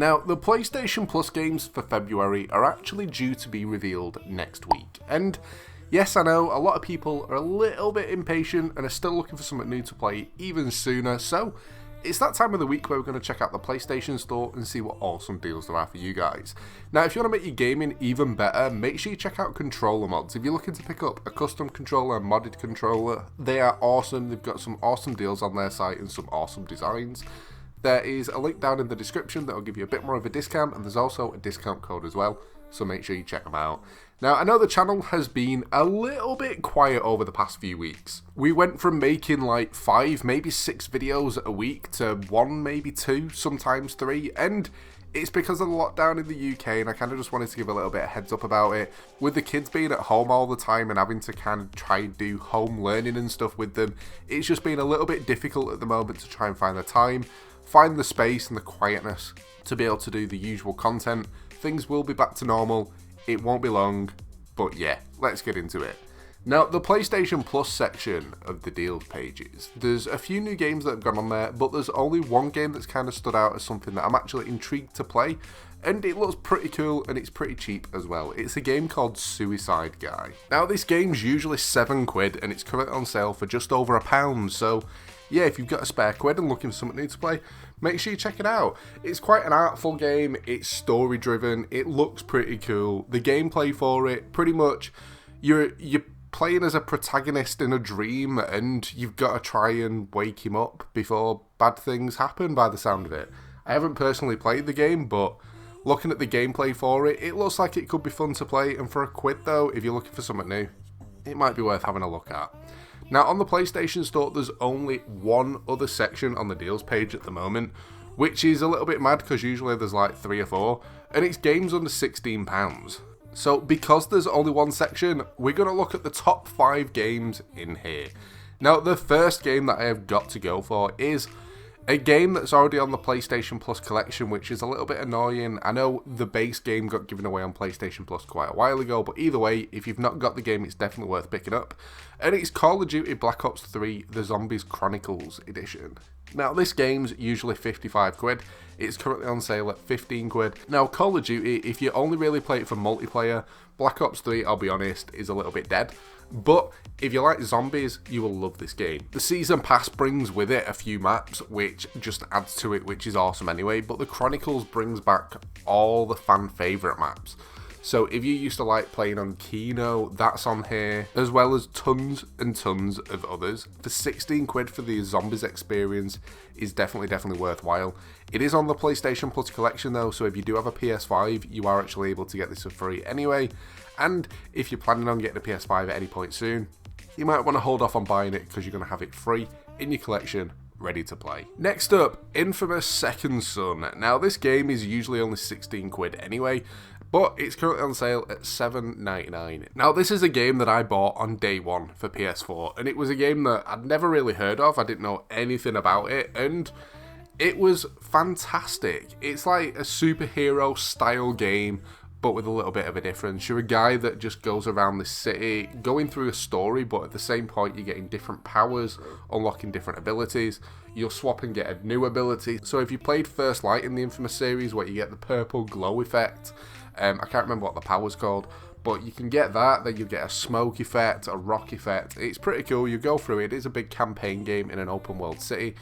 Now, the PlayStation Plus games for February are actually due to be revealed next week, and yes, I know a lot of people are a little bit impatient and are still looking for something new to play even sooner, so it's that time of the week where we're going to check out the PlayStation Store and see what awesome deals there are for you guys. Now, if you want to make your gaming even better, make sure you check out controller mods. If you're looking to pick up a custom controller, a modded controller, they are awesome. They've got some awesome deals on their site and some awesome designs. There is a link down in the description that will give you a bit more of a discount, and there's also a discount code as well, so make sure you check them out. Now, I know the channel has been a little bit quiet over the past few weeks. We went from making like 5, maybe 6 videos a week to 1, maybe 2, sometimes 3, and it's because of the lockdown in the UK, and I kind of just wanted to give a little bit of heads up about it. With the kids being at home all the time and having to kind of try and do home learning and stuff with them, it's just been a little bit difficult at the moment to try and find the time, find the space and the quietness to be able to do the usual content. Things will be back to normal. It won't be long, but yeah, let's get into it. Now, the PlayStation Plus section of the deals pages, there's a few new games that have gone on there, but there's only one game that's kind of stood out as something that I'm actually intrigued to play, and it looks pretty cool and it's pretty cheap as well. It's a game called Suicide Guy. Now, this game's usually £7 and it's currently on sale for just over £1, so yeah, if you've got a spare quid and looking for something new to play, make sure you check it out. It's quite an artful game, it's story driven, it looks pretty cool. The gameplay for it, pretty much, you're playing as a protagonist in a dream and you've got to try and wake him up before bad things happen by the sound of it. I haven't personally played the game, but looking at the gameplay for it, it looks like it could be fun to play, and for £1 though, if you're looking for something new, it might be worth having a look at. Now, on the PlayStation Store, there's only one other section on the deals page at the moment, which is a little bit mad because usually there's like 3 or 4, and it's games under £16. So because there's only one section, we're going to look at the top 5 games in here. Now, the first game that I have got to go for is a game that's already on the PlayStation Plus collection, which is a little bit annoying. I know the base game got given away on PlayStation Plus quite a while ago, but either way, if you've not got the game, it's definitely worth picking up. And it's Call of Duty Black Ops 3, The Zombies Chronicles Edition. Now, this game's usually £55. It's currently on sale at £15. Now, Call of Duty, if you only really play it for multiplayer, Black Ops 3, I'll be honest, is a little bit dead. But if you like zombies, you will love this game. The Season Pass brings with it a few maps, which just adds to it, which is awesome anyway. But the Chronicles brings back all the fan favourite maps. So if you used to like playing on Kino, that's on here, as well as tons and tons of others. For £16 for the Zombies experience is definitely worthwhile. It is on the PlayStation Plus collection though, so if you do have a PS5, you are actually able to get this for free anyway. And if you're planning on getting a PS5 at any point soon, you might want to hold off on buying it because you're going to have it free in your collection, ready to play. Next up, Infamous Second Son. Now, this game is usually only £16 anyway, but it's currently on sale at $7.99. Now, this is a game that I bought on day one for PS4, and it was a game that I'd never really heard of. I didn't know anything about it, and it was fantastic. It's like a superhero style game, but with a little bit of a difference. You're a guy that just goes around the city, going through a story, but at the same point you're getting different powers, unlocking different abilities. You'll swap and get a new ability. So if you played First Light in the Infamous series, where you get the purple glow effect, I can't remember what the power's called, but you can get that, then you get a smoke effect, a rock effect. It's pretty cool. You go through it. It is a big campaign game in an open world city.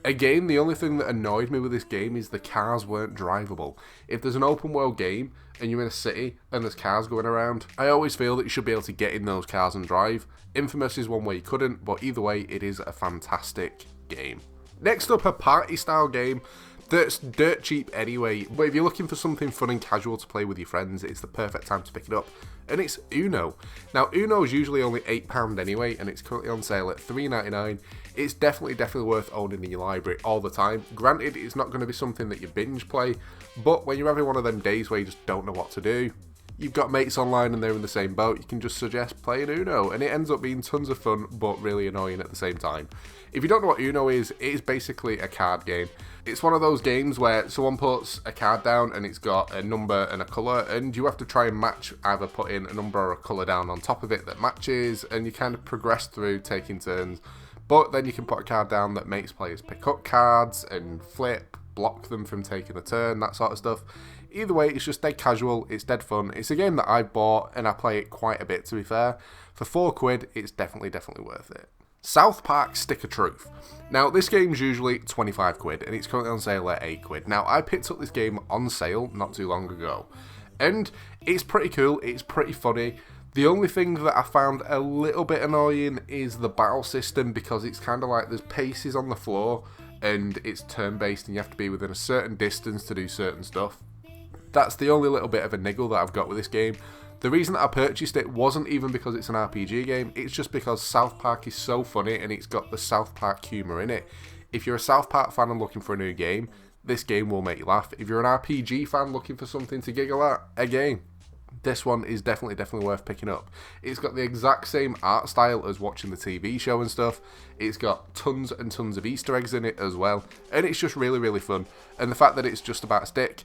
Again, the only thing that annoyed me with this game is the cars weren't drivable. If there's an open world game and you're in a city and there's cars going around, I always feel that you should be able to get in those cars and drive. Infamous is one way you couldn't, but either way, it is a fantastic game. Next up, a party style game that's dirt cheap anyway, but if you're looking for something fun and casual to play with your friends, it's the perfect time to pick it up, and it's Uno. Now, Uno is usually only £8 anyway, and it's currently on sale at $3.99. It's definitely worth owning in your library all the time. Granted, it's not going to be something that you binge play, but when you're having one of them days where you just don't know what to do, you've got mates online and they're in the same boat, you can just suggest playing Uno, and it ends up being tons of fun, but really annoying at the same time. If you don't know what Uno is, it is basically a card game. It's one of those games where someone puts a card down and it's got a number and a colour, and you have to try and match, either put in a number or a colour down on top of it that matches, and you kind of progress through taking turns. But then you can put a card down that makes players pick up cards and flip, block them from taking a turn, that sort of stuff. Either way, it's just dead casual, it's dead fun. It's a game that I bought and I play it quite a bit, to be fair. For £4, it's definitely worth it. South Park Stick of Truth. Now, this game's usually £25 and it's currently on sale at £8. Now, I picked up this game on sale not too long ago and it's pretty cool, it's pretty funny. The only thing that I found a little bit annoying is the battle system, because it's kind of like there's paces on the floor and it's turn-based and you have to be within a certain distance to do certain stuff. That's the only little bit of a niggle that I've got with this game. The reason that I purchased it wasn't even because it's an RPG game, it's just because South Park is so funny and it's got the South Park humour in it. If you're a South Park fan and looking for a new game, this game will make you laugh. If you're an RPG fan looking for something to giggle at, again, this one is definitely worth picking up. It's got the exact same art style as watching the TV show and stuff. It's got tons and tons of Easter eggs in it as well, and it's just really fun. And the fact that it's just about a stick,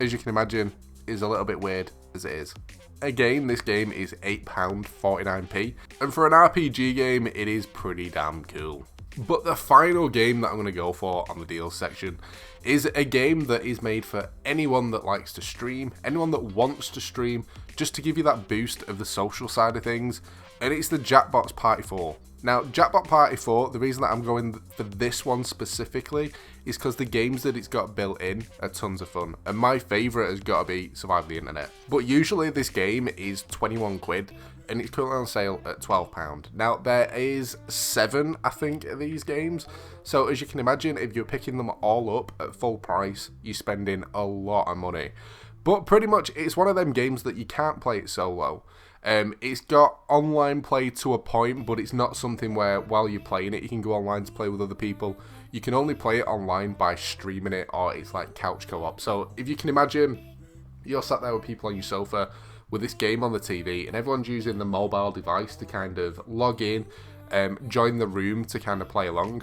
as you can imagine, is a little bit weird as it is. Again, this game is £8.49, and for an RPG game, it is pretty damn cool. But the final game that I'm going to go for on the deals section is a game that is made for anyone that likes to stream, anyone that wants to stream, just to give you that boost of the social side of things, and it's the Jackpot Party 4. Now, Jackpot Party 4, the reason that I'm going for this one specifically is because the games that it's got built in are tons of fun, and my favourite has got to be Survive the Internet. But usually this game is £21, and it's currently on sale at £12. Now, there is 7, I think, of these games, so as you can imagine, if you're picking them all up at full price, you're spending a lot of money. But pretty much, it's one of them games that you can't play it solo. It's got online play to a point, but it's not something where while you're playing it, you can go online to play with other people. You can only play it online by streaming it, or it's like couch co-op. So if you can imagine, you're sat there with people on your sofa with this game on the TV, and everyone's using the mobile device to kind of log in, join the room to kind of play along.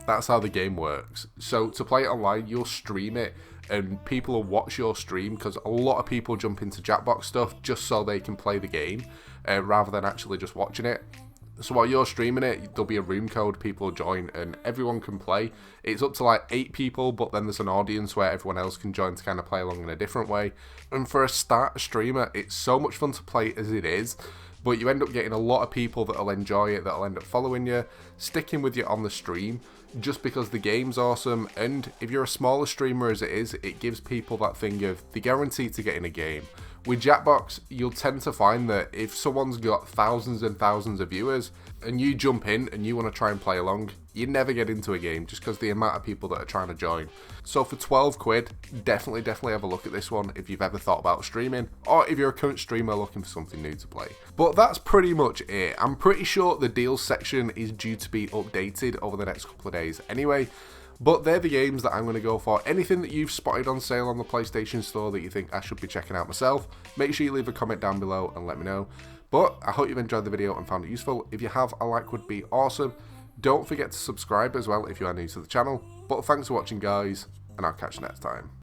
That's how the game works. So to play it online, you'll stream it, and people will watch your stream, because a lot of people jump into Jackbox stuff just so they can play the game, rather than actually just watching it. So while you're streaming it, there'll be a room code, people will join, and everyone can play. It's up to like 8 people, but then there's an audience where everyone else can join to kind of play along in a different way. And for a starter streamer, it's so much fun to play as it is, but you end up getting a lot of people that'll enjoy it, that'll end up following you, sticking with you on the stream, just because the game's awesome. And if you're a smaller streamer as it is, it gives people that thing of the guarantee to get in a game. With Jackbox, you'll tend to find that if someone's got thousands and thousands of viewers and you jump in and you want to try and play along, you never get into a game just because the amount of people that are trying to join. So for £12, definitely have a look at this one if you've ever thought about streaming, or if you're a current streamer looking for something new to play. But that's pretty much it. I'm pretty sure the deals section is due to be updated over the next couple of days anyway. But they're the games that I'm going to go for. Anything that you've spotted on sale on the PlayStation Store that you think I should be checking out myself, make sure you leave a comment down below and let me know. But I hope you've enjoyed the video and found it useful. If you have, a like would be awesome. Don't forget to subscribe as well if you are new to the channel. But thanks for watching, guys, and I'll catch you next time.